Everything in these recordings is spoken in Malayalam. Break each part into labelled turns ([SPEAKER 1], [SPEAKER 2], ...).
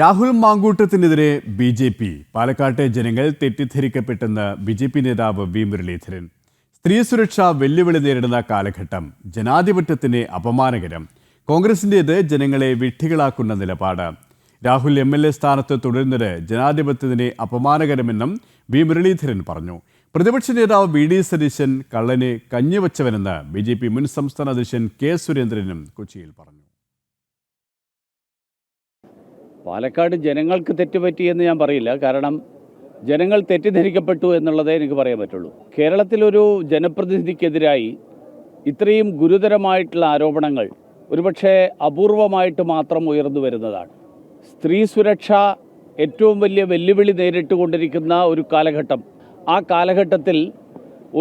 [SPEAKER 1] രാഹുൽ മാങ്കൂട്ടത്തിനെതിരെ ബി.ജെ.പി. പാലക്കാട്ടെ ജനങ്ങൾ തെറ്റിദ്ധരിക്കപ്പെട്ടെന്ന് ബി.ജെ.പി. നേതാവ് വി മുരളീധരൻ. സ്ത്രീ സുരക്ഷ വെല്ലുവിളി നേരിടുന്ന കാലഘട്ടം ജനാധിപത്യത്തിന് അപമാനകരം. കോൺഗ്രസിൻ്റേത് ജനങ്ങളെ വിഡ്ഢികളാക്കുന്ന നിലപാട്. രാഹുൽ എം.എൽ.എ. സ്ഥാനത്ത് തുടരുന്നത് ജനാധിപത്യത്തിന് അപമാനകരമെന്നും വി മുരളീധരൻ പറഞ്ഞു. പ്രതിപക്ഷ നേതാവ് വി.ഡി. സതീശൻ കള്ളന് കഞ്ഞിവച്ചവനെന്ന് ബി.ജെ.പി. മുൻ സംസ്ഥാന അധ്യക്ഷൻ കെ. സുരേന്ദ്രനും കൊച്ചിയിൽ പറഞ്ഞു.
[SPEAKER 2] പാലക്കാട് ജനങ്ങൾക്ക് തെറ്റുപറ്റിയെന്ന് ഞാൻ പറയില്ല. കാരണം ജനങ്ങൾ തെറ്റിദ്ധരിക്കപ്പെട്ടു എന്നുള്ളതേ എനിക്ക് പറയാൻ പറ്റുള്ളൂ. കേരളത്തിലൊരു ജനപ്രതിനിധിക്കെതിരായി ഇത്രയും ഗുരുതരമായിട്ടുള്ള ആരോപണങ്ങൾ ഒരുപക്ഷെ അപൂർവമായിട്ട് മാത്രം ഉയർന്നു വരുന്നതാണ്. സ്ത്രീ സുരക്ഷ ഏറ്റവും വലിയ വെല്ലുവിളി നേരിട്ടുകൊണ്ടിരിക്കുന്ന ഒരു കാലഘട്ടം. ആ കാലഘട്ടത്തിൽ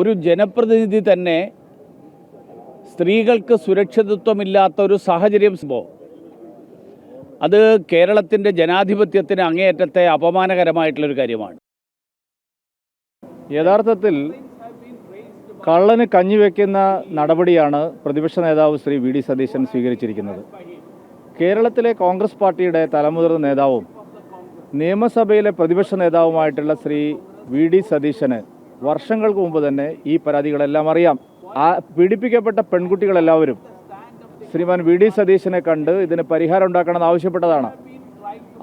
[SPEAKER 2] ഒരു ജനപ്രതിനിധി തന്നെ സ്ത്രീകൾക്ക് സുരക്ഷിതത്വമില്ലാത്ത ഒരു സാഹചര്യം അത് കേരളത്തിൻ്റെ ജനാധിപത്യത്തിന് അങ്ങേയറ്റത്തെ അപമാനകരമായിട്ടുള്ളൊരു കാര്യമാണ്.
[SPEAKER 3] യഥാർത്ഥത്തിൽ കള്ളന് കഞ്ഞിവെക്കുന്ന നടപടിയാണ് പ്രതിപക്ഷ നേതാവ് ശ്രീ വി.ഡി. സതീശൻ സ്വീകരിച്ചിരിക്കുന്നത്. കേരളത്തിലെ കോൺഗ്രസ് പാർട്ടിയുടെ തലമുതിർന്ന നേതാവും നിയമസഭയിലെ പ്രതിപക്ഷ നേതാവുമായിട്ടുള്ള ശ്രീ വി.ഡി. സതീശന് വർഷങ്ങൾക്ക് മുമ്പ് തന്നെ ഈ പരാതികളെല്ലാം അറിയാം. പീഡിപ്പിക്കപ്പെട്ട പെൺകുട്ടികളെല്ലാവരും ശ്രീമാൻ വി.ഡി. സതീശനെ കണ്ട് ഇതിന് പരിഹാരം ഉണ്ടാക്കണമെന്ന് ആവശ്യപ്പെട്ടതാണ്.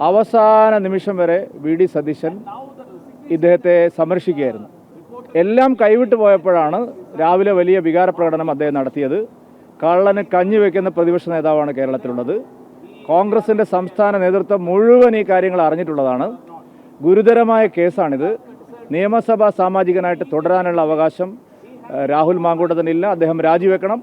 [SPEAKER 3] അവസാന നിമിഷം വരെ വി.ഡി. സതീശൻ ഇദ്ദേഹത്തെ സന്ദർശിക്കുകയായിരുന്നു. എല്ലാം കൈവിട്ടു പോയപ്പോഴാണ് രാവിലെ വലിയ വികാരപ്രകടനം അദ്ദേഹം നടത്തിയത്. കള്ളന് കഞ്ഞിവെക്കുന്ന പ്രതിപക്ഷ നേതാവാണ് കേരളത്തിലുള്ളത്. കോൺഗ്രസിൻ്റെ സംസ്ഥാന നേതൃത്വം മുഴുവൻ ഈ കാര്യങ്ങൾ അറിഞ്ഞിട്ടുള്ളതാണ്. ഗുരുതരമായ കേസാണിത്. നിയമസഭാ സാമാജികനായിട്ട് തുടരാനുള്ള അവകാശം രാഹുൽ മാങ്കൂട്ടത്തിനില്ല. അദ്ദേഹം രാജിവെക്കണം.